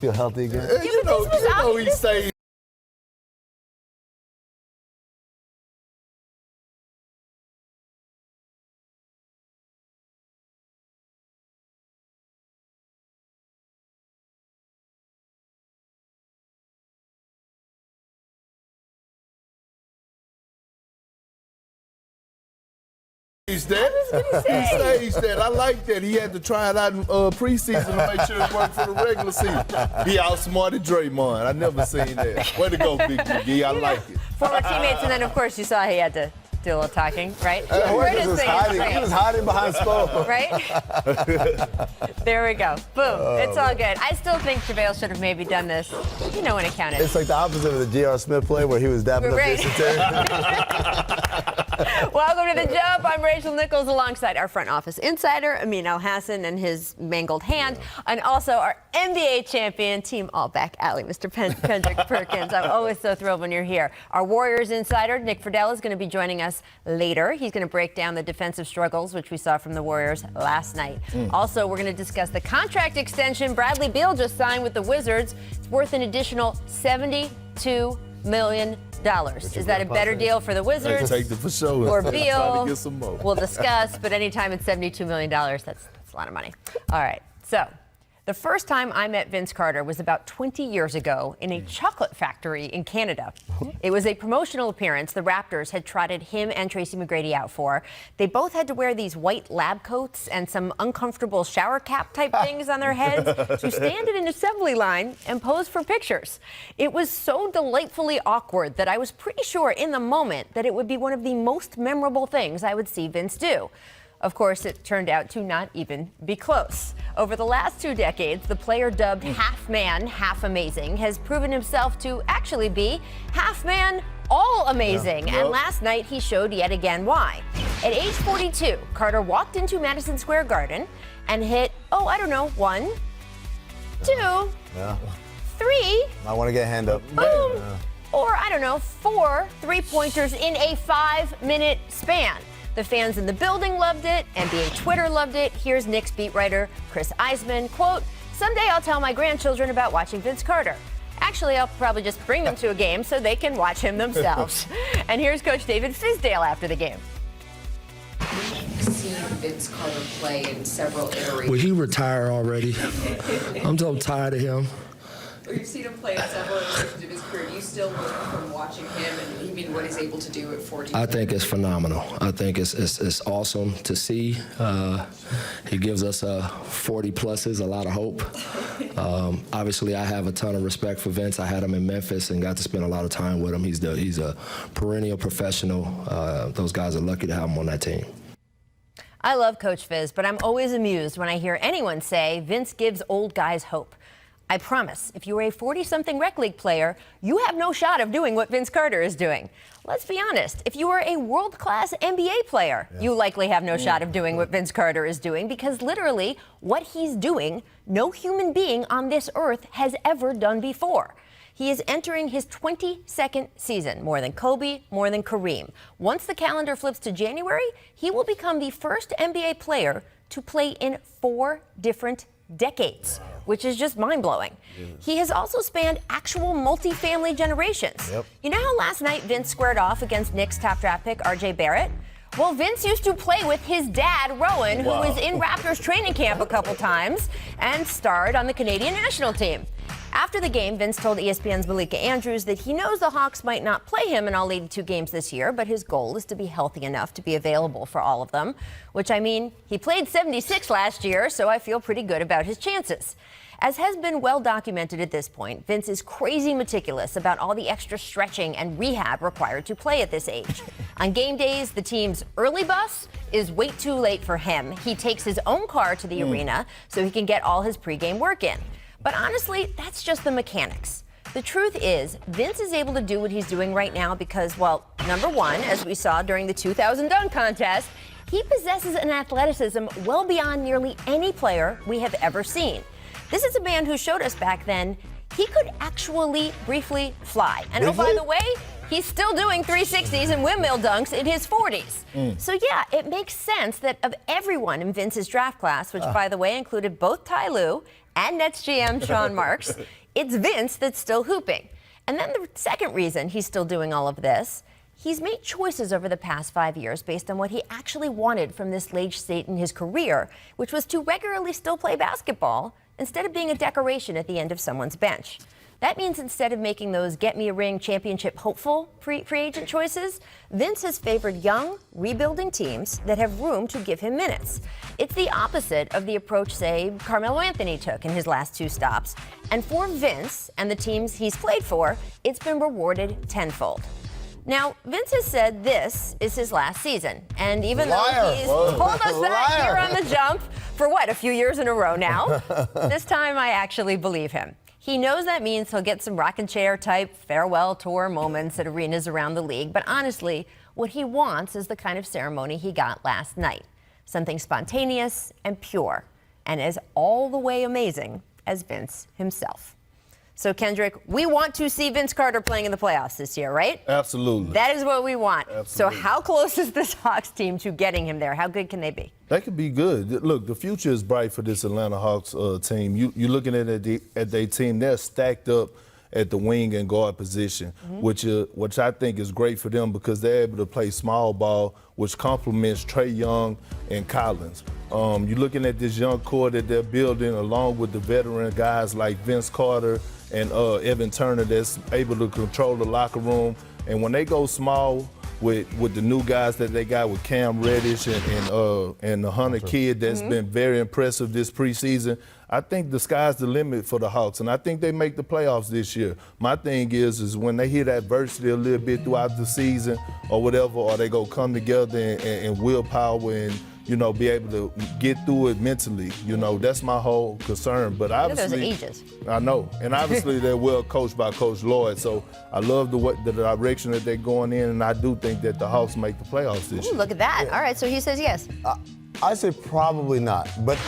Feel healthy again? You know he stayed. That. He staged that. I like that. He had to try it out in preseason to make sure it worked for the regular season. He outsmarted Draymond. I never seen that. Way to go, Big GD. I like it. Former teammates, and then, of course, you saw he had to do a little talking, right? He was hiding behind Spo. Right? There we go. Boom. It's all good. I still think JaVale should have maybe done this, when it counted. It's like the opposite of the J.R. Smith play where he was dapping up Jason Terry. Welcome to The Jump. I'm Rachel Nichols alongside our front office insider, Amin Al-Hassan, and his mangled hand, and also our NBA champion, Team All-Back Alley, Mr. Kendrick Perkins. I'm always so thrilled when you're here. Our Warriors insider, Nick Friedel, is going to be joining us later. He's going to break down the defensive struggles, which we saw from the Warriors last night. Also, we're going to discuss the contract extension Bradley Beal just signed with the Wizards. It's worth an additional $72 million. Is that a better deal for the Wizards take it for sure. or Beal? Get some more. We'll discuss, but anytime it's $72 million, that's a lot of money. All right, so the first time I met Vince Carter was about 20 years ago in a chocolate factory in Canada. It was a promotional appearance the Raptors had trotted him and Tracy McGrady out for. They both had to wear these white lab coats and some uncomfortable shower cap type things on their heads to stand in an assembly line and pose for pictures. It was so delightfully awkward that I was pretty sure in the moment that it would be one of the most memorable things I would see Vince do. Of course, it turned out to not even be close. Over the last 2 decades, the player dubbed half man, half amazing has proven himself to actually be half man, all amazing. And last night, he showed yet again why. At age 42, Carter walked into Madison Square Garden and hit, 1, 2, 3. I want to get a hand up. Boom. Or, 4 three-pointers in a 5-minute span. The fans in the building loved it. NBA Twitter loved it. Here's Knicks beat writer Chris Eisman, quote, "Someday I'll tell my grandchildren about watching Vince Carter. Actually, I'll probably just bring them to a game so they can watch him themselves." And here's Coach David Fizdale after the game. We've seen Vince Carter play in several iterations. Well, he retired already. I'm so tired of him. We've seen him play in several iterations of his career. Do you still learn from watching him and even what he's able to do at 14? I think it's phenomenal. I think it's awesome to see. He gives us 40 pluses, a lot of hope. Obviously, I have a ton of respect for Vince. I had him in Memphis and got to spend a lot of time with him. He's a perennial professional. Those guys are lucky to have him on that team. I love Coach Fizz, but I'm always amused when I hear anyone say Vince gives old guys hope. I promise, if you're a 40-something rec league player, you have no shot of doing what Vince Carter is doing. Let's be honest, if you are a world-class NBA player, you likely have no shot of doing what Vince Carter is doing, because literally what he's doing, no human being on this earth has ever done before. He is entering his 22nd season, more than Kobe, more than Kareem. Once the calendar flips to January, he will become the first NBA player to play in 4 different decades, which is just mind-blowing. He has also spanned actual multi-family generations. You know how last night Vince squared off against Knicks top draft pick RJ Barrett? Well, Vince used to play with his dad, Rowan, who was in Raptors training camp a couple times and starred on the Canadian national team. After the game, Vince told ESPN's Malika Andrews that he knows the Hawks might not play him in all 82 games this year, but his goal is to be healthy enough to be available for all of them, which, he played 76 last year, so I feel pretty good about his chances. As has been well documented at this point, Vince is crazy meticulous about all the extra stretching and rehab required to play at this age. On game days, the team's early bus is way too late for him. He takes his own car to the arena so he can get all his pregame work in. But honestly, that's just the mechanics. The truth is, Vince is able to do what he's doing right now because, well, number one, as we saw during the 2000 dunk contest, he possesses an athleticism well beyond nearly any player we have ever seen. This is a man who showed us back then he could actually briefly fly. And oh, by the way, he's still doing 360s and windmill dunks in his 40s. So yeah, it makes sense that of everyone in Vince's draft class, which by the way included both Ty Lue and Nets GM Sean Marks, it's Vince that's still hooping. And then the second reason he's still doing all of this, he's made choices over the past 5 years based on what he actually wanted from this late state in his career, which was to regularly still play basketball instead of being a decoration at the end of someone's bench. That means instead of making those get-me-a-ring championship hopeful free agent choices, Vince has favored young, rebuilding teams that have room to give him minutes. It's the opposite of the approach, say, Carmelo Anthony took in his last 2 stops. And for Vince and the teams he's played for, it's been rewarded tenfold. Now, Vince has said this is his last season. And even though he's told us that here on The Jump for a few years in a row now, this time I actually believe him. He knows that means he'll get some rocking chair type farewell tour moments at arenas around the league. But honestly, what he wants is the kind of ceremony he got last night. Something spontaneous and pure, and as all the way amazing as Vince himself. So, Kendrick, we want to see Vince Carter playing in the playoffs this year, right? Absolutely. That is what we want. Absolutely. So how close is this Hawks team to getting him there? How good can they be? They could be good. Look, the future is bright for this Atlanta Hawks team. You're looking at their team. They're stacked up at the wing and guard position, which I think is great for them because they're able to play small ball, which complements Trae Young and Collins. You're looking at this young core that they're building along with the veteran guys like Vince Carter and Evan Turner that's able to control the locker room. And when they go small with the new guys that they got with Cam Reddish and the Hunter kid that's been very impressive this preseason, I think the sky's the limit for the Hawks, and I think they make the playoffs this year. My thing is when they hit adversity a little bit throughout the season or whatever, or they go come together and willpower and be able to get through it mentally. That's my whole concern. But obviously, those ages. I know, and obviously they're well coached by Coach Lloyd. So I love the direction that they're going in, and I do think that the Hawks make the playoffs this year. Look at that! All right, so he says yes. I say probably not, but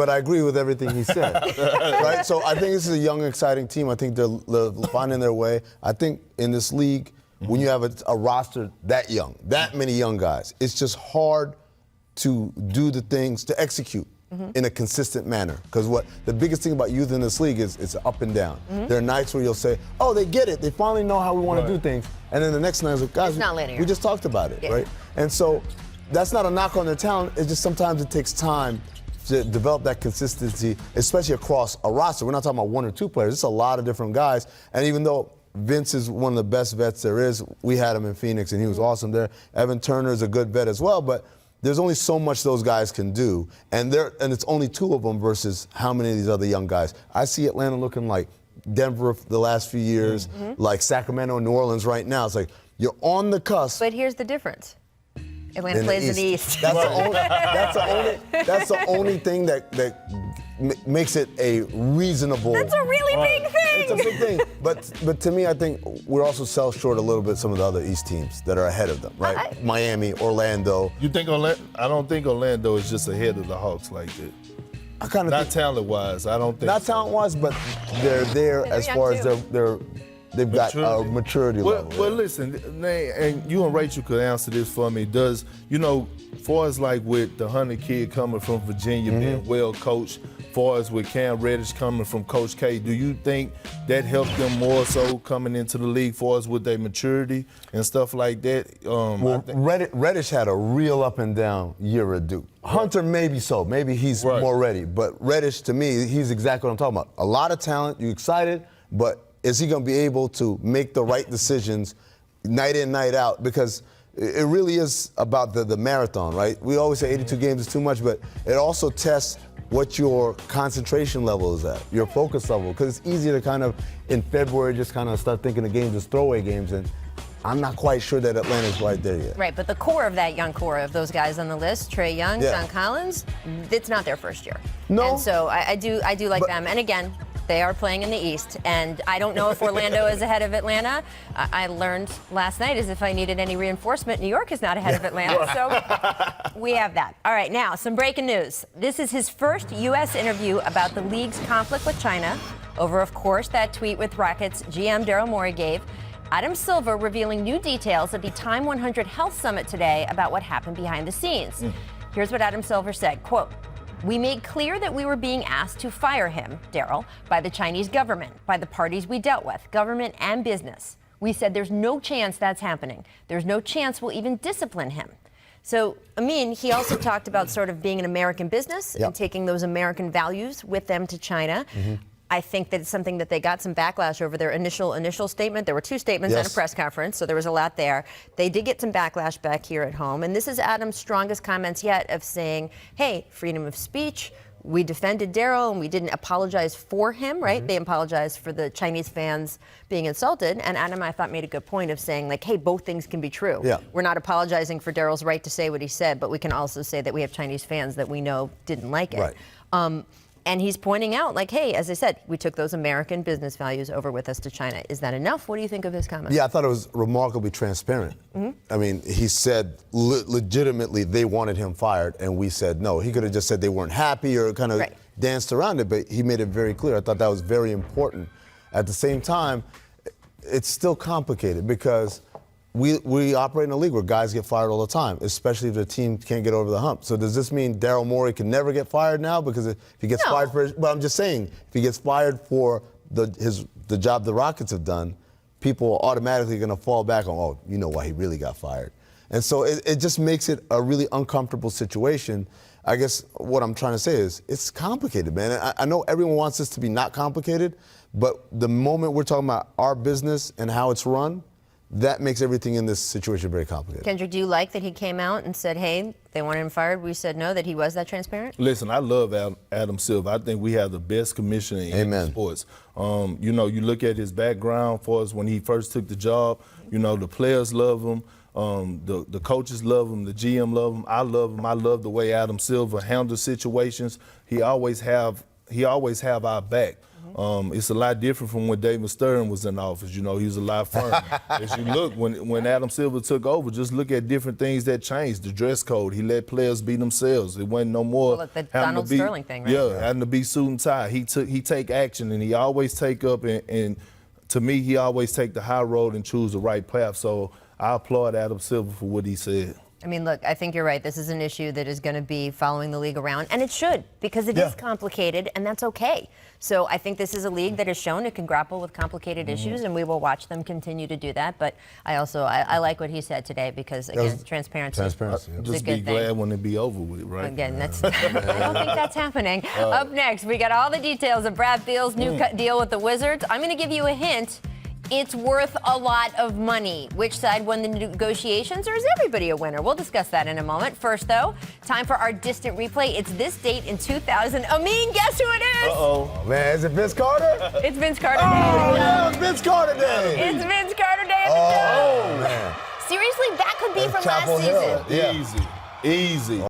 I agree with everything he said. Right? So I think this is a young, exciting team. I think they're finding their way. I think in this league, when you have a roster that young, that many young guys, it's just hard to do the things, to execute in a consistent manner. Because the biggest thing about youth in this league is it's up and down. There are nights where you'll say, oh, they get it. They finally know how we want to do things. And then the next night is like, guys, we just talked about it, right? And so that's not a knock on their talent. It's just sometimes it takes time to develop that consistency, especially across a roster. We're not talking about 1 or 2 players. It's a lot of different guys. And even though Vince is one of the best vets there is, we had him in Phoenix, and he was awesome there. Evan Turner is a good vet as well, but there's only so much those guys can do, and it's only 2 of them versus how many of these other young guys. I see Atlanta looking like Denver the last few years, like Sacramento and New Orleans right now. It's like you're on the cusp. But here's the difference. Atlanta plays in the East. That's the only thing that makes it a reasonable. That's a really big thing. It's a big thing. But to me, I think we're also sell short a little bit some of the other East teams that are ahead of them, right? Miami, Orlando. You think I don't think Orlando is just ahead of the Hawks like that. I kind of not talent-wise. I don't think. Not talent-wise, but they're there as far as they've got a maturity level. Well, listen, and you and Rachel could answer this for me. Does, far as like with the Hunter kid coming from Virginia, being well coached, far as with Cam Reddish coming from Coach K, do you think that helped them more so coming into the league, far as with their maturity and stuff like that? Reddish had a real up and down year at Duke. Hunter, maybe so. Maybe he's more ready. But Reddish, to me, he's exactly what I'm talking about. A lot of talent. You're excited, but is he going to be able to make the right decisions night in, night out? Because it really is about the marathon, right? We always say 82 games is too much, but it also tests what your concentration level is at, your focus level. Because it's easy to kind of, in February, just kind of start thinking the games as throwaway games. And I'm not quite sure that Atlanta's right there yet. Right, but the core of that young core of those guys on the list, Trae Young, John Collins, it's not their first year. No. And so I do like them. And again, they are playing in the East, and I don't know if Orlando is ahead of Atlanta. I learned last night, as if I needed any reinforcement, New York is not ahead of Atlanta, so we have that. All right, now, some breaking news. This is his first U.S. interview about the league's conflict with China, over, of course, that tweet with Rockets GM Daryl Morey gave. Adam Silver revealing new details at the Time 100 Health Summit today about what happened behind the scenes. Here's what Adam Silver said, quote, We made clear that we were being asked to fire him, Daryl, by the Chinese government, by the parties we dealt with, government and business. We said there's no chance that's happening. There's no chance we'll even discipline him. So, Amin, he also talked about sort of being an American business and taking those American values with them to China. I think that it's something that they got some backlash over their initial statement. There were two statements and a press conference, so there was a lot there. They did get some backlash back here at home. And this is Adam's strongest comments yet of saying, hey, freedom of speech. We defended Daryl and we didn't apologize for him, right? They apologized for the Chinese fans being insulted. And Adam, I thought, made a good point of saying, like, hey, both things can be true. We're not apologizing for Daryl's right to say what he said, but we can also say that we have Chinese fans that we know didn't like it. And he's pointing out, like, hey, as I said, we took those American business values over with us to China. Is that enough? What do you think of his comments? Yeah, I thought it was remarkably transparent. I mean, he said legitimately they wanted him fired, and we said no. He could have just said they weren't happy or kind of danced around it, but he made it very clear. I thought that was very important. At the same time, it's still complicated because we operate in a league where guys get fired all the time, especially if the team can't get over the hump. So does this mean Daryl Morey can never get fired now? Because if he gets fired for, but I'm just saying, if he gets fired for the job the Rockets have done, people are automatically going to fall back on, oh, you know why he really got fired. And so it just makes it a really uncomfortable situation. I guess what I'm trying to say is it's complicated, man. I know everyone wants this to be not complicated, but the moment we're talking about our business and how it's run, that makes everything in this situation very complicated. Kendrick, do you like that he came out and said, hey, they wanted him fired? We said no, that he was that transparent? Listen, I love Adam Silver. I think we have the best commissioner in sports. You know, you look at his background for us when he first took the job, you know, the players love him. The coaches love him, the GM love him. I love him. I love the way Adam Silver handles situations. He always have our back. It's a lot different from when David Stern was in office. You know, he was a lot firmer. As you look, when Adam Silver took over, just look at different things that changed. The dress code, he let players be themselves. It wasn't no more the Donald Sterling thing, right? Yeah, having to be suit and tie. He take action, and he always take up, and to me, he always take the high road and choose the right path. So I applaud Adam Silver for what he said. I mean, look, I think you're right. This is an issue that is going to be following the league around, and it should, because it is complicated, and that's okay. So I think this is a league that has shown it can grapple with complicated issues, and we will watch them continue to do that. But I also, I like what he said today because, again, transparency. Just be glad when it be over with, right? Again, that's, I don't think that's happening. Up next, we got all the details of Brad Beal's new deal with the Wizards. I'm going to give you a hint. It's worth a lot of money. Which side won the negotiations, or is everybody a winner? We'll discuss that in a moment. First, though, time for our distant replay. It's this date in 2000. Amin, guess who it is? Oh, man, is it Vince Carter? It's Vince Carter Oh, Day. yeah, it's Vince Carter Day. It's Vince Carter Day at the show. Man. Seriously, that could be from Chapel last Hill. season. Easy.